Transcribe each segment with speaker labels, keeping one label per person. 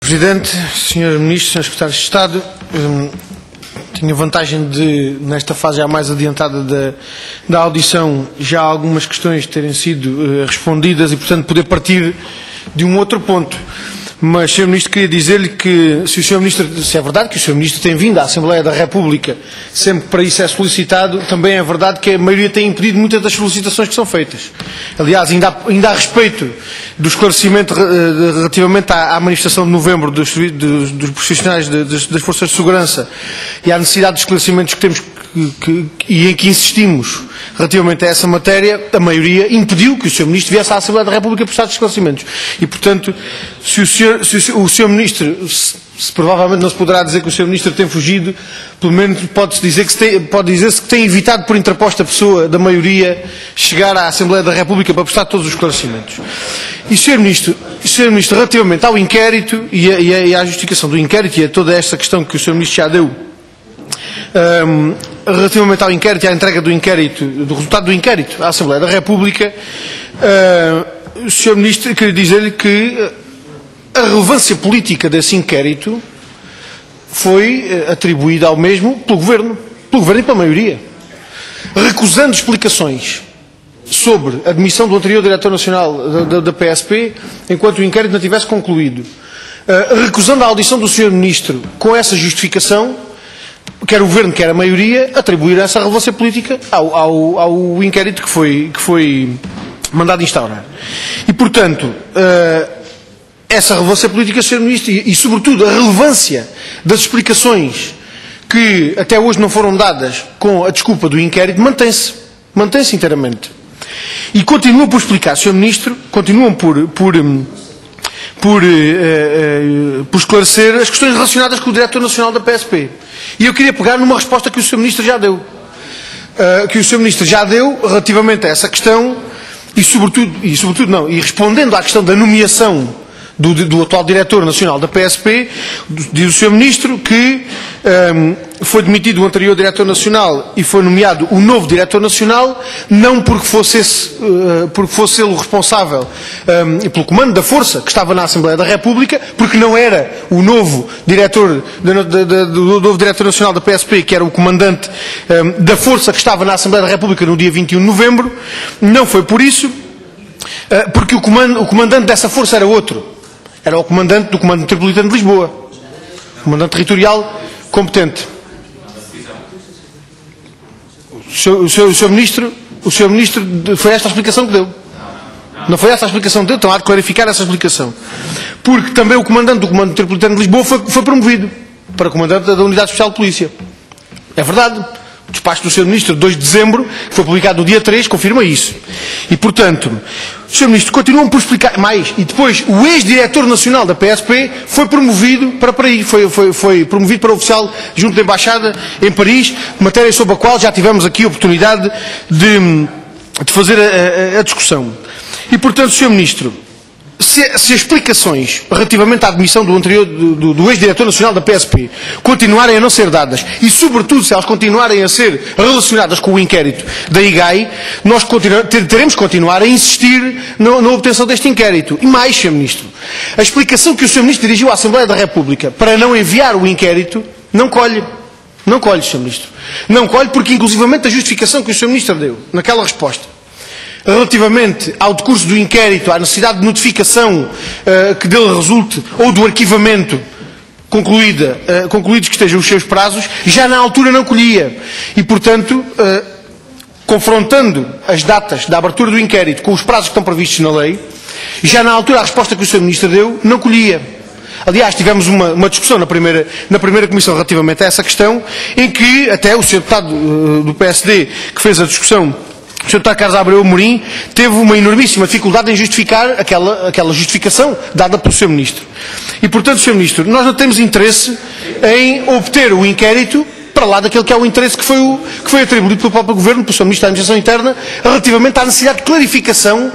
Speaker 1: Presidente, Sr. Ministro, Sr. Secretário de Estado, tenho a vantagem de, nesta fase já mais adiantada da audição, já algumas questões terem sido respondidas e, portanto, poder partir de um outro ponto. Mas, Sr. Ministro, queria dizer-lhe que, se é verdade que o Sr. Ministro tem vindo à Assembleia da República sempre que para isso é solicitado, também é verdade que a maioria tem impedido muitas das solicitações que são feitas. Aliás, ainda a respeito do esclarecimento relativamente à manifestação de novembro dos profissionais das Forças de Segurança e à necessidade de esclarecimentos que temos e em que insistimos relativamente a essa matéria, a maioria impediu que o Sr. Ministro viesse à Assembleia da República prestar esclarecimentos. E, portanto, se o Sr. Ministro, se provavelmente não se poderá dizer que o Sr. Ministro tem fugido, pelo menos pode-se dizer que tem evitado por interposta pessoa da maioria chegar à Assembleia da República para prestar todos os esclarecimentos. E, Sr. Ministro, relativamente ao inquérito e à justificação do inquérito e a toda esta questão que o Sr. Ministro já deu, relativamente ao inquérito e à entrega do inquérito, do resultado do inquérito à Assembleia da República, o Sr. Ministro, queria dizer-lhe que a relevância política desse inquérito foi atribuída ao mesmo pelo Governo e pela maioria, recusando explicações sobre a demissão do anterior Diretor Nacional da PSP enquanto o inquérito não tivesse concluído, recusando a audição do Sr. Ministro com essa justificação, quer o Governo, quer a maioria, atribuir essa relevância política ao inquérito que foi mandado instaurar. E, portanto, essa relevância política, Sr. Ministro, e sobretudo a relevância das explicações que até hoje não foram dadas com a desculpa do inquérito, mantém-se inteiramente. E continuam por explicar, Sr. Ministro, continuam por esclarecer as questões relacionadas com o Diretor Nacional da PSP. E eu queria pegar numa resposta que o Sr. Ministro já deu. Relativamente a essa questão e respondendo à questão da nomeação do atual Diretor Nacional da PSP, diz o Sr. Ministro que foi demitido o anterior Diretor Nacional e foi nomeado o novo Diretor Nacional, não porque fosse ele o responsável pelo comando da força que estava na Assembleia da República, porque não era o novo Diretor Nacional da PSP, que era o comandante da força que estava na Assembleia da República no dia 21 de novembro, não foi por isso, porque o comandante dessa força era outro. Era o comandante do Comando Metropolitano de Lisboa, comandante territorial competente. O Sr. Ministro, foi esta a explicação que deu. Não foi essa a explicação que deu, então há de clarificar essa explicação. Porque também o comandante do Comando Metropolitano de Lisboa foi promovido para comandante da Unidade Especial de Polícia. É verdade. O despacho do Sr. Ministro de 2 de dezembro, que foi publicado no dia 3, confirma isso. E, portanto, o Sr. Ministro continua por explicar mais. E depois, o ex-diretor nacional da PSP foi promovido para Paris. Foi promovido para oficial junto da Embaixada em Paris, matéria sobre a qual já tivemos aqui a oportunidade de fazer a discussão. E, portanto, Sr. Ministro, se as explicações relativamente à admissão do anterior, do ex-diretor nacional da PSP continuarem a não ser dadas e, sobretudo, se elas continuarem a ser relacionadas com o inquérito da IGAI, nós teremos que continuar a insistir na obtenção deste inquérito. E mais, Sr. Ministro, a explicação que o Sr. Ministro dirigiu à Assembleia da República para não enviar o inquérito não colhe. Não colhe, Sr. Ministro. Não colhe porque, inclusivamente, a justificação que o Sr. Ministro deu naquela resposta relativamente ao decurso do inquérito, à necessidade de notificação que dele resulte, ou do arquivamento concluídos que estejam os seus prazos, já na altura não colhia. E, portanto, confrontando as datas da abertura do inquérito com os prazos que estão previstos na lei, já na altura a resposta que o Sr. Ministro deu não colhia. Aliás, tivemos uma discussão na primeira comissão relativamente a essa questão, em que até o Sr. Deputado do PSD, que fez a discussão, o Sr. Dr. Carlos Abreu Amorim, teve uma enormíssima dificuldade em justificar aquela justificação dada pelo Sr. Ministro. E, portanto, Sr. Ministro, nós não temos interesse em obter o inquérito para lá daquele que é o interesse que foi atribuído pelo próprio Governo, pelo Sr. Ministro da Administração Interna, relativamente à necessidade de clarificação,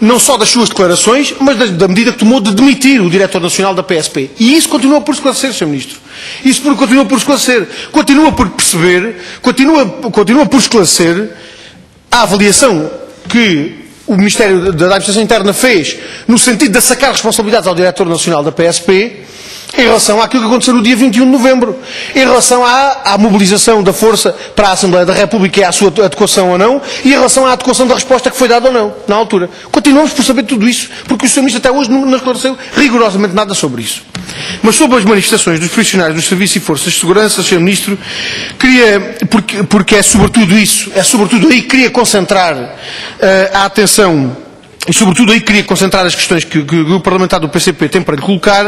Speaker 1: não só das suas declarações, mas da medida que tomou de demitir o Diretor Nacional da PSP. E isso continua por esclarecer, Sr. Ministro. Isso continua por esclarecer. Continua por perceber, continua por esclarecer a avaliação que o Ministério da Administração Interna fez no sentido de sacar responsabilidades ao Diretor Nacional da PSP em relação àquilo que aconteceu no dia 21 de novembro, em relação à mobilização da força para a Assembleia da República e à sua adequação ou não, e em relação à adequação da resposta que foi dada ou não, na altura. Continuamos por saber tudo isso, porque o Sr. Ministro até hoje não esclareceu rigorosamente nada sobre isso. Mas sobre as manifestações dos profissionais dos serviços e forças de segurança, Sr. Ministro, porque é sobretudo isso, é sobretudo aí que queria concentrar a atenção, e sobretudo aí queria concentrar as questões que o Grupo Parlamentar do PCP tem para lhe colocar.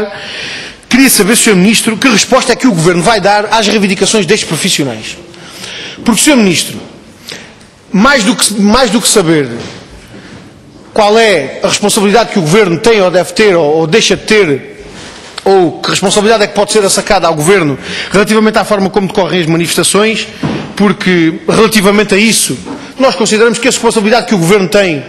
Speaker 1: Queria saber, Sr. Ministro, que resposta é que o Governo vai dar às reivindicações destes profissionais. Porque, Sr. Ministro, mais do que saber qual é a responsabilidade que o Governo tem ou deve ter ou deixa de ter, ou que responsabilidade é que pode ser assacada ao Governo relativamente à forma como decorrem as manifestações, porque relativamente a isso, nós consideramos que a responsabilidade que o Governo tem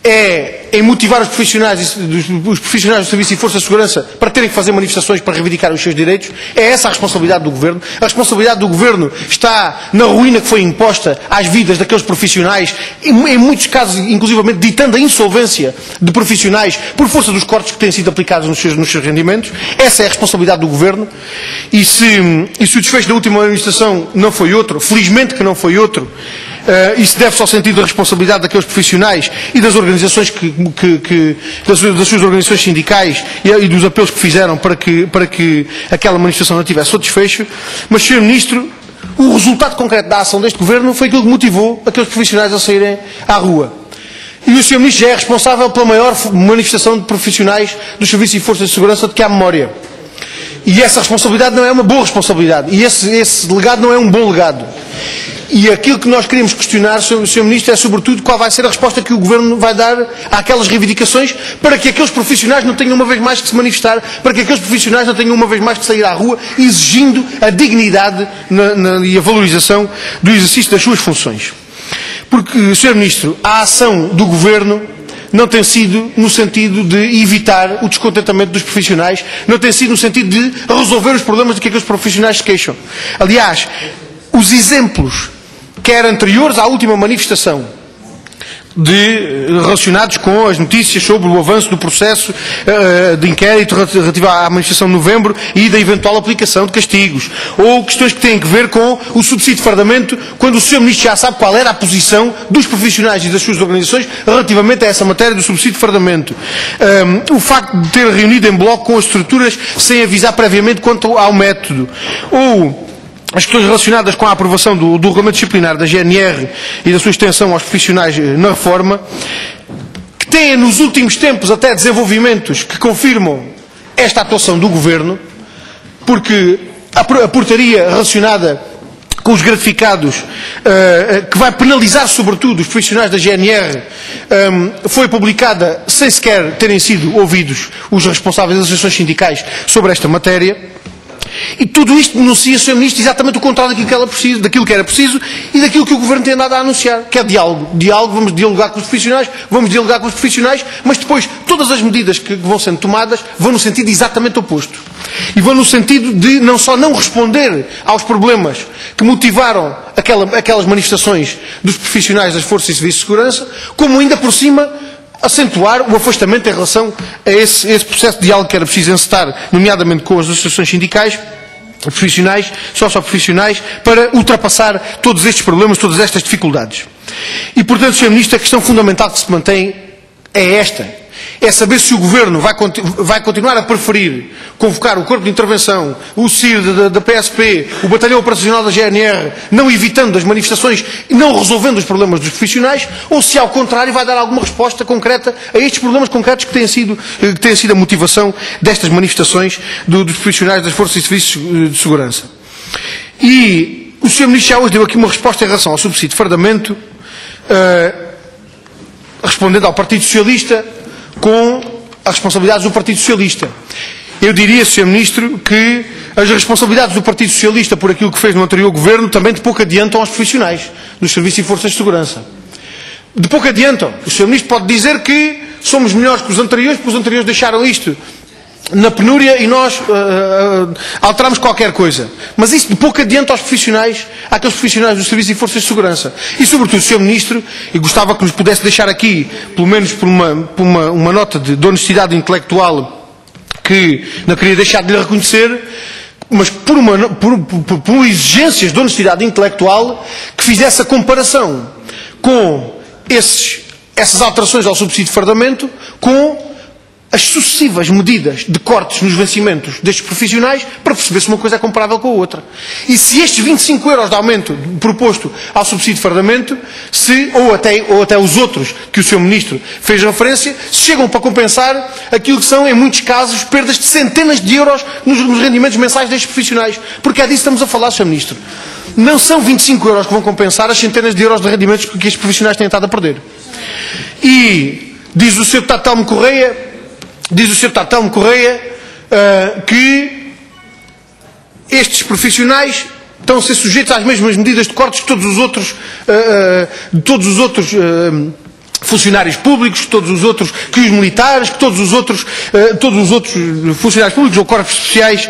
Speaker 1: é em motivar os profissionais do Serviço e Forças de Segurança para terem que fazer manifestações para reivindicar os seus direitos. É essa a responsabilidade do Governo. A responsabilidade do Governo está na ruína que foi imposta às vidas daqueles profissionais, em muitos casos, inclusivamente, ditando a insolvência de profissionais por força dos cortes que têm sido aplicados nos seus rendimentos. Essa é a responsabilidade do Governo. E se o desfecho da última administração não foi outro, felizmente que não foi outro, isso deve-se ao sentido da responsabilidade daqueles profissionais e das organizações das suas organizações sindicais e dos apelos que fizeram para que aquela manifestação não tivesse outro desfecho. Mas, Sr. Ministro, o resultado concreto da ação deste Governo foi aquilo que motivou aqueles profissionais a saírem à rua. E o Sr. Ministro já é responsável pela maior manifestação de profissionais dos serviços e forças de segurança de que há memória. E essa responsabilidade não é uma boa responsabilidade. E esse legado não é um bom legado. E aquilo que nós queremos questionar, Sr. Ministro, é sobretudo qual vai ser a resposta que o Governo vai dar àquelas reivindicações para que aqueles profissionais não tenham uma vez mais que se manifestar, para que aqueles profissionais não tenham uma vez mais que sair à rua exigindo a dignidade e a valorização do exercício das suas funções. Porque, Sr. Ministro, a ação do Governo não tem sido no sentido de evitar o descontentamento dos profissionais, não tem sido no sentido de resolver os problemas de que aqueles profissionais se queixam. Aliás, os exemplos quer anteriores à última manifestação, relacionados com as notícias sobre o avanço do processo de inquérito relativo à manifestação de novembro e da eventual aplicação de castigos, ou questões que têm a ver com o subsídio de fardamento, quando o Sr. Ministro já sabe qual era a posição dos profissionais e das suas organizações relativamente a essa matéria do subsídio de fardamento. O facto de ter reunido em bloco com as estruturas sem avisar previamente quanto ao método, ou as questões relacionadas com a aprovação do regulamento disciplinar da GNR e da sua extensão aos profissionais na reforma, que têm nos últimos tempos até desenvolvimentos que confirmam esta atuação do Governo, porque a portaria relacionada com os gratificados, que vai penalizar sobretudo os profissionais da GNR, foi publicada sem sequer terem sido ouvidos os responsáveis das associações sindicais sobre esta matéria. E tudo isto denuncia, Sr. Ministro, exatamente o contrário daquilo que era preciso e daquilo que o Governo tem andado a anunciar, que é diálogo. Diálogo, vamos dialogar com os profissionais, mas depois todas as medidas que vão sendo tomadas vão no sentido exatamente oposto. E vão no sentido de não só não responder aos problemas que motivaram aquelas manifestações dos profissionais das forças e serviços de segurança, como ainda por cima acentuar o afastamento em relação a esse processo de diálogo que era preciso encetar, nomeadamente com as associações sindicais, profissionais, socioprofissionais, para ultrapassar todos estes problemas, todas estas dificuldades. E, portanto, Sr. Ministro, a questão fundamental que se mantém é esta. É saber se o Governo vai continuar a preferir convocar o Corpo de Intervenção, o CIR da PSP, o Batalhão Operacional da GNR, não evitando as manifestações e não resolvendo os problemas dos profissionais, ou se, ao contrário, vai dar alguma resposta concreta a estes problemas concretos que têm sido a motivação destas manifestações dos profissionais das Forças e Serviços de Segurança. E o Sr. Ministro já hoje deu aqui uma resposta em relação ao subsídio de fardamento, respondendo ao Partido Socialista, com as responsabilidades do Partido Socialista. Eu diria, Sr. Ministro, que as responsabilidades do Partido Socialista por aquilo que fez no anterior Governo também de pouco adiantam aos profissionais dos serviços e forças de segurança. De pouco adiantam. O Sr. Ministro pode dizer que somos melhores que os anteriores, porque os anteriores deixaram isto na penúria e nós alteramos qualquer coisa. Mas isso de pouco adianta aos profissionais, àqueles profissionais dos serviços e forças de segurança. E sobretudo, Sr. Ministro, e gostava que nos pudesse deixar aqui, pelo menos por uma nota de honestidade intelectual, que não queria deixar de lhe reconhecer, mas por exigências de honestidade intelectual, que fizesse a comparação com essas alterações ao subsídio de fardamento com as sucessivas medidas de cortes nos vencimentos destes profissionais para perceber se uma coisa é comparável com a outra. E se estes 25 € de aumento proposto ao subsídio de fardamento, ou até os outros que o Sr. Ministro fez referência, chegam para compensar aquilo que são, em muitos casos, perdas de centenas de euros nos rendimentos mensais destes profissionais. Porque é disso que estamos a falar, Sr. Ministro. Não são 25 € que vão compensar as centenas de euros de rendimentos que estes profissionais têm estado a perder. E diz o Sr. Deputado Telmo Correia, que estes profissionais estão a ser sujeitos às mesmas medidas de cortes que todos os outros, funcionários públicos, que os militares, que todos os outros funcionários públicos ou corpos especiais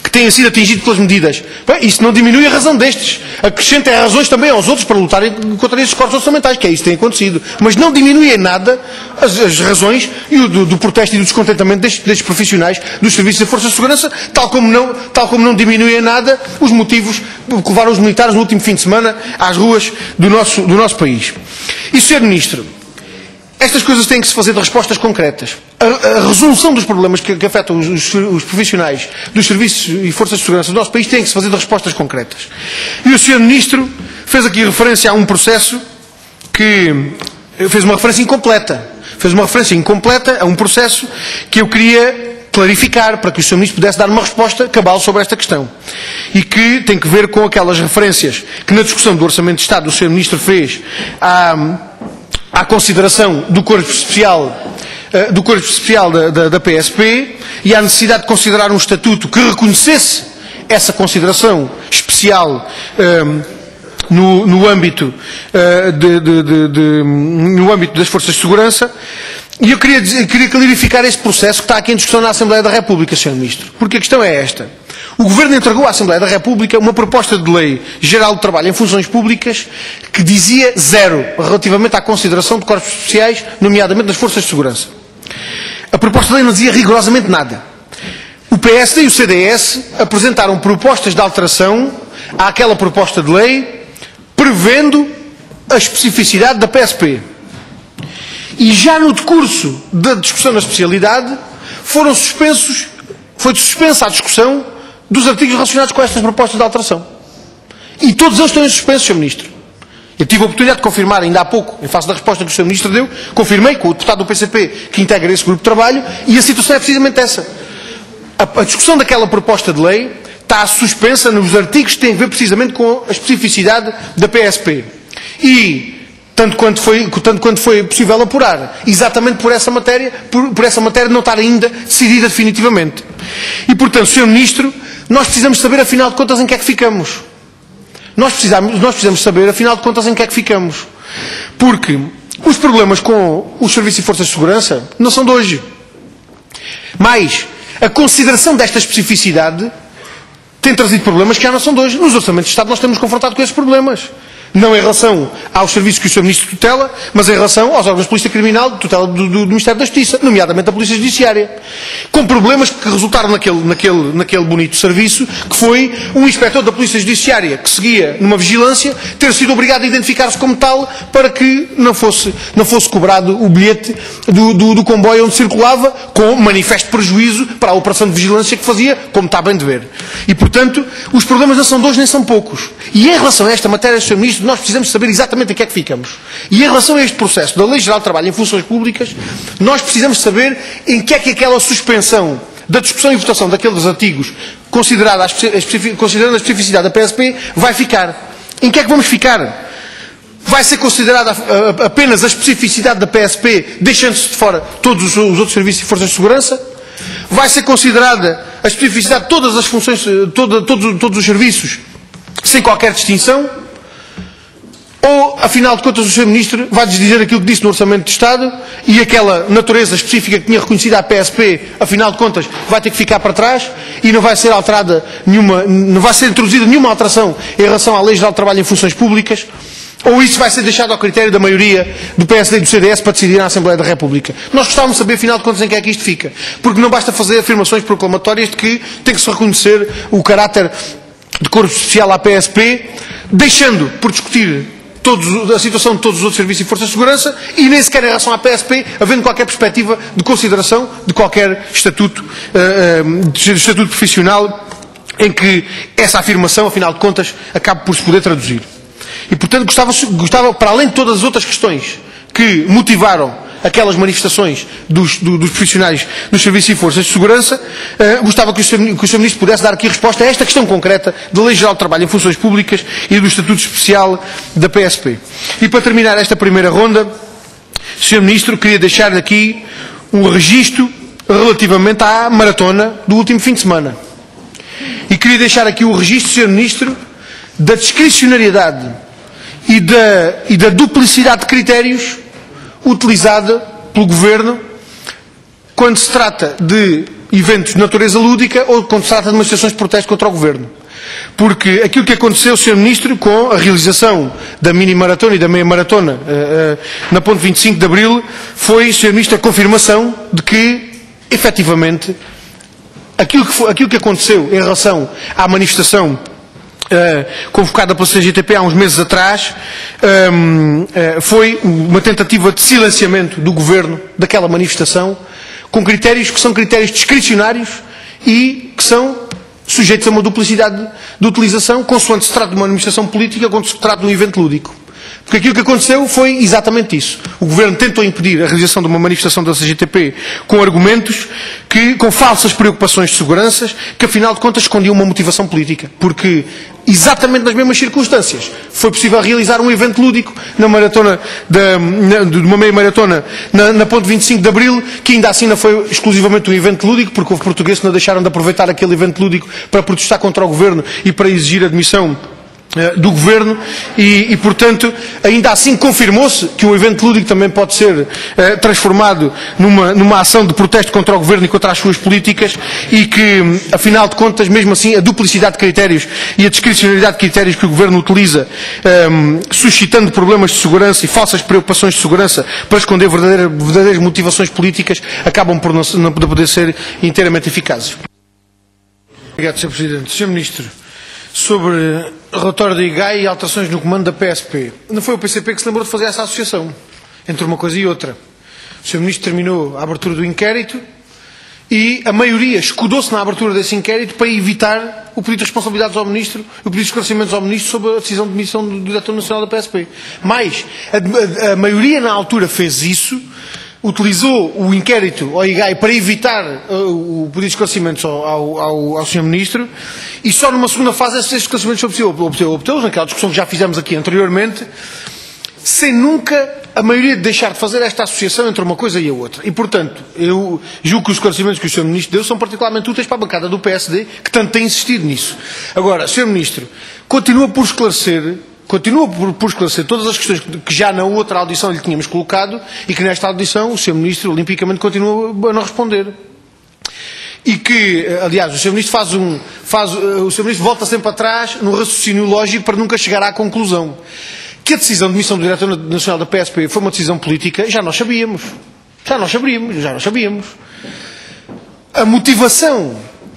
Speaker 1: que têm sido atingidos pelas medidas. Bem, isso não diminui a razão destes. Acrescenta razões também aos outros para lutarem contra estes cortes orçamentais, que é isso que tem acontecido. Mas não diminui em nada as razões do protesto e do descontentamento destes profissionais dos serviços de forças de segurança, tal como não diminui em nada os motivos que levaram os militares no último fim de semana às ruas do nosso país. E, Sr. Ministro, estas coisas têm que se fazer de respostas concretas. A resolução dos problemas que afetam os profissionais dos serviços e forças de segurança do nosso país tem que se fazer de respostas concretas. E o Sr. Ministro fez aqui referência a um processo que fez uma referência incompleta. Fez uma referência incompleta a um processo que eu queria clarificar para que o Sr. Ministro pudesse dar uma resposta cabal sobre esta questão. E que tem que ver com aquelas referências que na discussão do Orçamento de Estado o Sr. Ministro fez à consideração do Corpo Especial da PSP e à necessidade de considerar um estatuto que reconhecesse essa consideração especial no âmbito das forças de segurança. E eu queria clarificar este processo que está aqui em discussão na Assembleia da República, Sr. Ministro. Porque a questão é esta. O Governo entregou à Assembleia da República uma proposta de lei geral de trabalho em funções públicas que dizia zero relativamente à consideração de corpos especiais, nomeadamente das forças de segurança. A proposta de lei não dizia rigorosamente nada. O PSD e o CDS apresentaram propostas de alteração àquela proposta de lei prevendo a especificidade da PSP. E já no decurso da discussão na especialidade foi suspensa a discussão dos artigos relacionados com estas propostas de alteração. E todos eles estão em suspenso, Sr. Ministro. Eu tive a oportunidade de confirmar ainda há pouco, em face da resposta que o Sr. Ministro deu, confirmei com o deputado do PCP que integra esse grupo de trabalho, e a situação é precisamente essa. A discussão daquela proposta de lei está suspensa nos artigos que têm a ver precisamente com a especificidade da PSP. E tanto quanto foi possível apurar, exatamente por essa matéria não estar ainda decidida definitivamente. E, portanto, Sr. Ministro, nós precisamos saber, afinal de contas, em que é que ficamos. Nós precisamos saber, afinal de contas, em que é que ficamos. Porque os problemas com os serviços e forças de segurança não são de hoje. Mas a consideração desta especificidade tem trazido problemas que já não são de hoje. Nos orçamentos de Estado nós temos confrontado com esses problemas. Não em relação aos serviços que o Sr. Ministro tutela, mas em relação aos órgãos de polícia criminal de tutela do Ministério da Justiça, nomeadamente a Polícia Judiciária. Com problemas que resultaram naquele bonito serviço, que foi um inspetor da Polícia Judiciária que seguia numa vigilância, ter sido obrigado a identificar-se como tal para que não fosse cobrado o bilhete do comboio onde circulava, com manifesto prejuízo para a operação de vigilância que fazia, como está bem de ver. E, portanto, os problemas não são de hoje nem são poucos. E em relação a esta matéria, Sr. Ministro, nós precisamos saber exatamente em que é que ficamos. E em relação a este processo da Lei Geral de Trabalho em Funções Públicas, nós precisamos saber em que é que aquela suspensão da discussão e votação daqueles artigos, considerando a especificidade da PSP, vai ficar. Em que é que vamos ficar? Vai ser considerada apenas a especificidade da PSP, deixando-se de fora todos os outros serviços e forças de segurança? Vai ser considerada a especificidade de todas as funções, todos os serviços, sem qualquer distinção? Ou, afinal de contas, o Sr. Ministro vai dizer aquilo que disse no Orçamento de Estado e aquela natureza específica que tinha reconhecido à PSP, afinal de contas, vai ter que ficar para trás e não vai ser alterada nenhuma, não vai ser introduzida nenhuma alteração em relação à Lei Geral de Trabalho em Funções Públicas? Ou isso vai ser deixado ao critério da maioria do PSD e do CDS para decidir na Assembleia da República? Nós gostávamos de saber, afinal de contas, em que é que isto fica. Porque não basta fazer afirmações proclamatórias de que tem que se reconhecer o caráter de corpo social à PSP, deixando por discutir a situação de todos os outros serviços e forças de segurança e nem sequer em relação à PSP, havendo qualquer perspectiva de consideração de qualquer estatuto, estatuto profissional em que essa afirmação, afinal de contas, acabe por se poder traduzir. E, portanto, gostava, para além de todas as outras questões que motivaram aquelas manifestações dos profissionais dos serviços e forças de segurança, gostava que o Sr. Ministro pudesse dar aqui resposta a esta questão concreta da Lei Geral de Trabalho em Funções Públicas e do Estatuto Especial da PSP. E para terminar esta primeira ronda, Sr. Ministro, queria deixar aqui um registro relativamente à maratona do último fim de semana. E queria deixar aqui o registro, Sr. Ministro, da discricionariedade e da duplicidade de critérios utilizada pelo Governo quando se trata de eventos de natureza lúdica ou quando se trata de manifestações de protesto contra o Governo. Porque aquilo que aconteceu, Sr. Ministro, com a realização da mini-maratona e da meia-maratona na ponte 25 de Abril, foi, Sr. Ministro, a confirmação de que, efetivamente, aquilo que aconteceu em relação à manifestação convocada pela CGTP há uns meses atrás, foi uma tentativa de silenciamento do Governo daquela manifestação, com critérios que são critérios discricionários e que são sujeitos a uma duplicidade de utilização, consoante se trata de uma manifestação política, quando se trata de um evento lúdico. Porque aquilo que aconteceu foi exatamente isso. O Governo tentou impedir a realização de uma manifestação da CGTP com argumentos com falsas preocupações de segurança, que afinal de contas escondiam uma motivação política. Porque, exatamente nas mesmas circunstâncias, foi possível realizar um evento lúdico na maratona, de uma meia-maratona na ponte 25 de Abril, que ainda assim não foi exclusivamente um evento lúdico, porque houve portugueses que não deixaram de aproveitar aquele evento lúdico para protestar contra o Governo e para exigir a demissão do Governo e, portanto, ainda assim confirmou-se que um evento lúdico também pode ser transformado numa ação de protesto contra o Governo e contra as suas políticas e que, afinal de contas, mesmo assim, a duplicidade de critérios e a discricionariedade de critérios que o Governo utiliza, suscitando problemas de segurança e falsas preocupações de segurança para esconder verdadeiras motivações políticas, acabam por não poder ser inteiramente eficazes. Obrigado, Sr. Presidente. Sr. Ministro, sobre o relatório da IGAI e alterações no comando da PSP. Não foi o PCP que se lembrou de fazer essa associação, entre uma coisa e outra. O Sr. Ministro terminou a abertura do inquérito e a maioria escudou-se na abertura desse inquérito para evitar o pedido de responsabilidades ao Ministro, o pedido de esclarecimentos ao Ministro sobre a decisão de demissão do Diretor Nacional da PSP. Mas a maioria na altura fez isso, utilizou o inquérito ao IGAI para evitar o pedido de esclarecimentos ao Sr. Ministro e só numa segunda fase esses esclarecimentos foi possível obtê-los, naquela discussão que já fizemos aqui anteriormente, sem nunca a maioria deixar de fazer esta associação entre uma coisa e a outra. E, portanto, eu julgo que os esclarecimentos que o Sr. Ministro deu são particularmente úteis para a bancada do PSD, que tanto tem insistido nisso. Agora, Sr. Ministro, continua por esclarecer todas as questões que já na outra audição lhe tínhamos colocado e que nesta audição o Sr. Ministro olimpicamente continua a não responder. E que, aliás, o Sr. Ministro o Sr. Ministro volta sempre atrás no raciocínio lógico para nunca chegar à conclusão. Que a decisão de demissão do Diretor Nacional da PSP foi uma decisão política, já nós sabíamos. A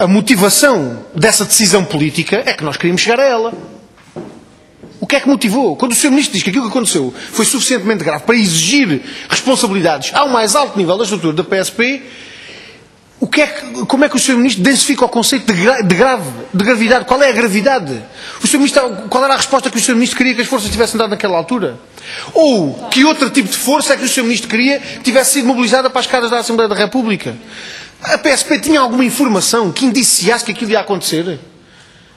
Speaker 1: motivação dessa decisão política é que nós queríamos chegar a ela. O que é que motivou? Quando o Sr. Ministro diz que aquilo que aconteceu foi suficientemente grave para exigir responsabilidades ao mais alto nível da estrutura da PSP, como é que o Sr. Ministro densifica o conceito de gravidade? Qual é a gravidade? Qual era a resposta que o Sr. Ministro queria que as forças tivessem dado naquela altura? Ou que outro tipo de força é que o Sr. Ministro queria que tivesse sido mobilizada para as escadas da Assembleia da República? A PSP tinha alguma informação que indiciasse que aquilo ia acontecer?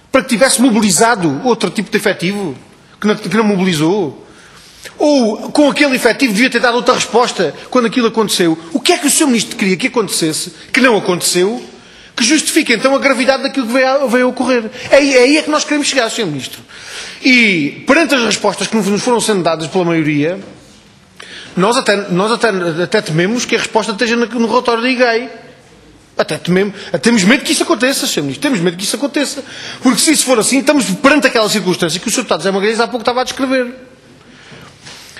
Speaker 1: Para que tivesse mobilizado outro tipo de efetivo? Que não mobilizou? Ou, com aquele efetivo, devia ter dado outra resposta quando aquilo aconteceu? O que é que o Sr. Ministro queria que acontecesse, que não aconteceu, que justifique então a gravidade daquilo que veio a ocorrer. É aí que nós queremos chegar, Sr. Ministro. E, perante as respostas que nos foram sendo dadas pela maioria, nós até tememos que a resposta esteja no relatório da IGAI. Temos medo que isso aconteça, Sr. Ministro. Temos medo que isso aconteça. Porque se isso for assim, estamos perante aquela circunstância que o Sr. Deputado José Magalhães há pouco estava a descrever.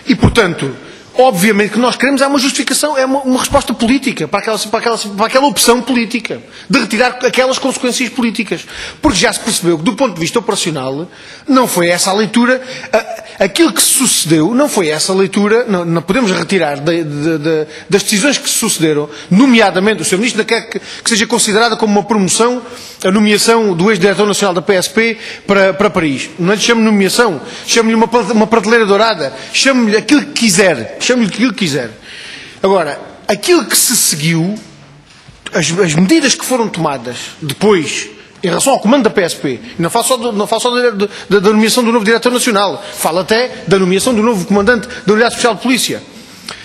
Speaker 1: E, portanto, obviamente que nós queremos uma justificação, uma resposta política para aquela opção política de retirar aquelas consequências políticas. Porque já se percebeu que, do ponto de vista operacional, não foi essa a leitura. Aquilo que se sucedeu não foi essa a leitura. Não podemos retirar das decisões que se sucederam, nomeadamente, o Sr. Ministro quer que seja considerada como uma promoção a nomeação do ex-diretor nacional da PSP para Paris. Não lhe chamo nomeação, chamo-lhe uma prateleira dourada, chamo-lhe aquilo que quiser. Chame-lhe aquilo que quiser. Agora, aquilo que se seguiu, as medidas que foram tomadas depois, em relação ao comando da PSP, não falo só da nomeação do novo diretor nacional, falo até da nomeação do novo comandante da Unidade Especial de Polícia.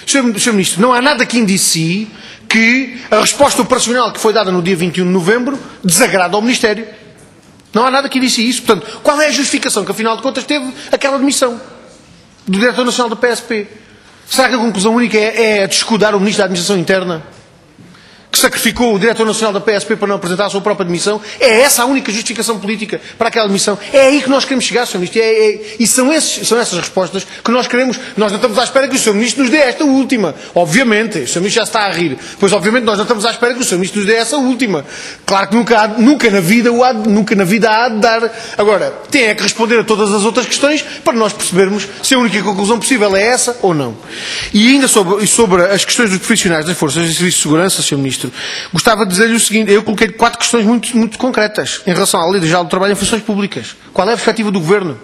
Speaker 1: Sr. Ministro, não há nada que indicie que a resposta operacional que foi dada no dia 21 de novembro desagrada ao Ministério. Não há nada que indicie isso. Portanto, qual é a justificação que, afinal de contas, teve aquela demissão do diretor nacional da PSP? Será que a conclusão única é descuidar o Ministro da Administração Interna, que sacrificou o diretor nacional da PSP para não apresentar a sua própria demissão? É essa a única justificação política para aquela demissão? É aí que nós queremos chegar, Sr. Ministro. E são essas respostas que nós queremos. Nós não estamos à espera que o Sr. Ministro nos dê esta última. Obviamente. O Sr. Ministro já está a rir. Pois, obviamente, nós não estamos à espera que o Sr. Ministro nos dê essa última. Claro que nunca na vida há de dar. Agora, tem que responder a todas as outras questões para nós percebermos se a única conclusão possível é essa ou não. E ainda sobre as questões dos profissionais das Forças de Serviço de Segurança, Sr. Ministro, gostava de dizer-lhe o seguinte: eu coloquei 4 questões muito concretas em relação à Lei Geral do Trabalho em funções públicas. Qual é a perspectiva do Governo?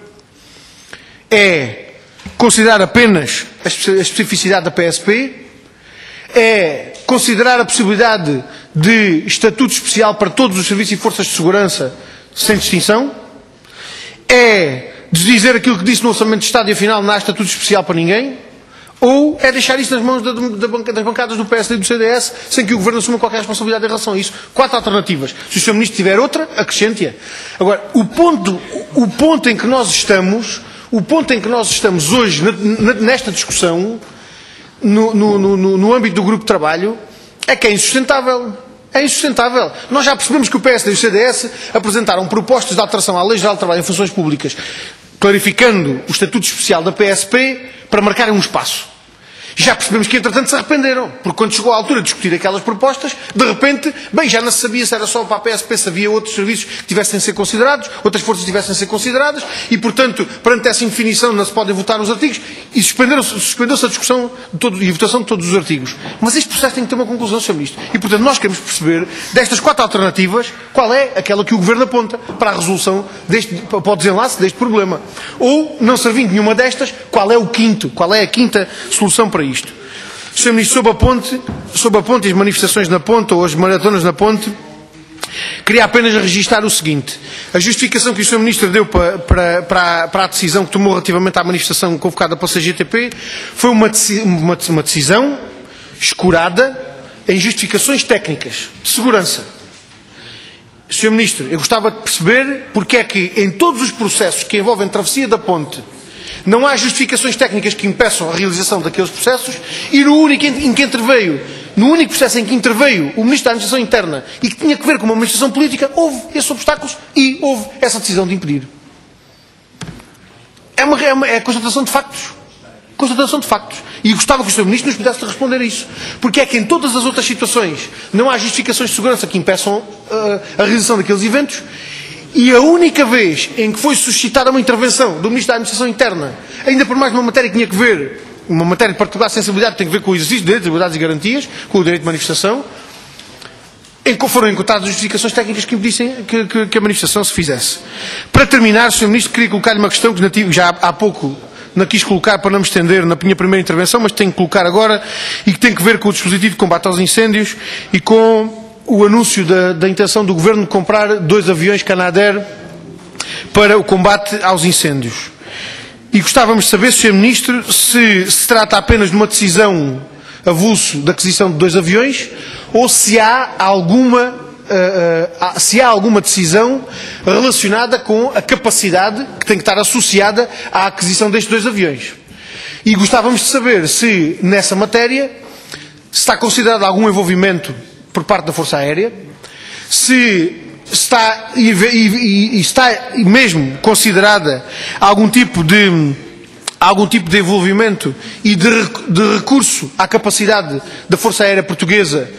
Speaker 1: É considerar apenas a especificidade da PSP? É considerar a possibilidade de estatuto especial para todos os serviços e forças de segurança, sem distinção? É desdizer aquilo que disse no Orçamento de Estado e afinal não há estatuto especial para ninguém? Ou é deixar isso nas mãos das bancadas do PSD e do CDS, sem que o Governo assuma qualquer responsabilidade em relação a isso? 4 alternativas. Se o Sr. Ministro tiver outra, acrescente-a. Agora, o ponto em que nós estamos hoje, nesta discussão, no âmbito do grupo de trabalho, é que é insustentável. É insustentável. Nós já percebemos que o PSD e o CDS apresentaram propostas de alteração à Lei Geral do Trabalho em funções públicas, clarificando o estatuto especial da PSP para marcarem um espaço. Já percebemos que, entretanto, se arrependeram, porque quando chegou a altura de discutir aquelas propostas, de repente, já não se sabia se era só para a PSP, se havia outros serviços que tivessem de ser considerados, outras forças tivessem de ser consideradas, e, portanto, perante essa indefinição não se podem votar nos artigos, e suspendeu-se a discussão e a votação de todos os artigos. Mas este processo tem que ter uma conclusão, Sr. Ministro. E, portanto, nós queremos perceber, destas 4 alternativas, qual é aquela que o Governo aponta para a resolução para o desenlace deste problema. Ou, não servindo nenhuma destas, qual é a quinta solução para isto? Sr. Ministro, sobre a ponte e as manifestações na ponte, ou as maratonas na ponte, queria apenas registrar o seguinte: a justificação que o Sr. Ministro deu para a decisão que tomou relativamente à manifestação convocada pela CGTP foi uma decisão escurada em justificações técnicas de segurança. Sr. Ministro, eu gostava de perceber porque é que em todos os processos que envolvem travessia da ponte não há justificações técnicas que impeçam a realização daqueles processos, e no único processo em que interveio o Ministro da Administração Interna e que tinha que ver com uma administração política, houve esses obstáculos e houve essa decisão de impedir. É constatação de factos. Constatação de factos. E gostava que o Sr. Ministro nos pudesse responder a isso. Porque é que em todas as outras situações não há justificações de segurança que impeçam a realização daqueles eventos. E a única vez em que foi suscitada uma intervenção do Ministro da Administração Interna, ainda por mais uma matéria que tinha que ver, uma matéria de particular sensibilidade que tem que ver com o exercício de direitos, liberdades e garantias, com o direito de manifestação, em que foram encontradas justificações técnicas que impedissem que a manifestação se fizesse. Para terminar, Sr. Ministro, queria colocar-lhe uma questão que já há pouco não quis colocar para não me estender na minha primeira intervenção, mas tenho que colocar agora, e que tem que ver com o dispositivo de combate aos incêndios e com o anúncio da intenção do Governo de comprar 2 aviões Canadair para o combate aos incêndios. E gostávamos de saber, Sr. Ministro, se trata apenas de uma decisão avulso da aquisição de 2 aviões ou se há alguma se há alguma decisão relacionada com a capacidade que tem que estar associada à aquisição destes 2 aviões. E gostávamos de saber se, nessa matéria, está considerado algum envolvimento por parte da Força Aérea, se está mesmo considerada algum tipo de envolvimento e de recurso à capacidade da Força Aérea Portuguesa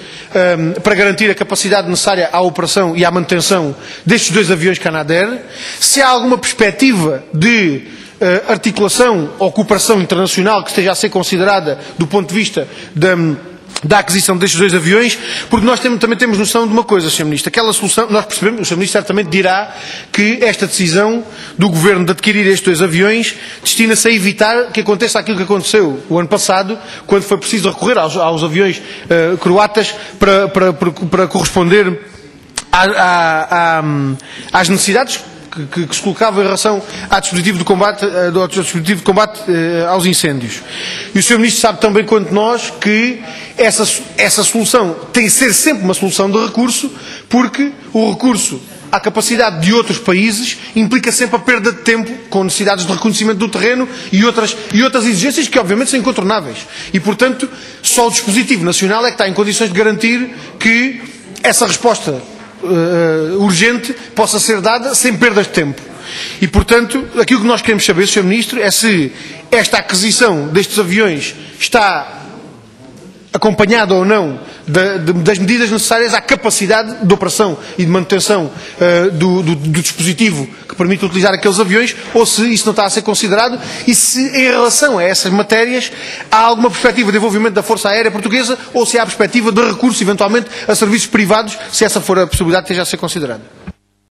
Speaker 1: para garantir a capacidade necessária à operação e à manutenção destes 2 aviões Canadair, se há alguma perspectiva de articulação ou cooperação internacional que esteja a ser considerada do ponto de vista da aquisição destes 2 aviões, porque nós também temos noção de uma coisa, Sr. Ministro, aquela solução, nós percebemos, o Sr. Ministro certamente dirá que esta decisão do Governo de adquirir estes 2 aviões destina-se a evitar que aconteça aquilo que aconteceu o ano passado, quando foi preciso recorrer aos aviões croatas para corresponder às necessidades que se colocava em relação ao dispositivo de combate, aos incêndios. E o Sr. Ministro sabe tão bem quanto nós que essa solução tem de ser sempre uma solução de recurso, porque o recurso à capacidade de outros países implica sempre a perda de tempo com necessidades de reconhecimento do terreno e outras exigências que obviamente são incontornáveis. E, portanto, só o dispositivo nacional é que está em condições de garantir que essa resposta urgente possa ser dada sem perdas de tempo. E, portanto, aquilo que nós queremos saber, Sr. Ministro, é se esta aquisição destes aviões está acompanhada ou não das medidas necessárias à capacidade de operação e de manutenção do dispositivo que permite utilizar aqueles aviões, ou se isso não está a ser considerado, e se em relação a essas matérias há alguma perspectiva de envolvimento da Força Aérea Portuguesa, ou se há perspectiva de recurso eventualmente a serviços privados, se essa for a possibilidade que esteja a ser considerada.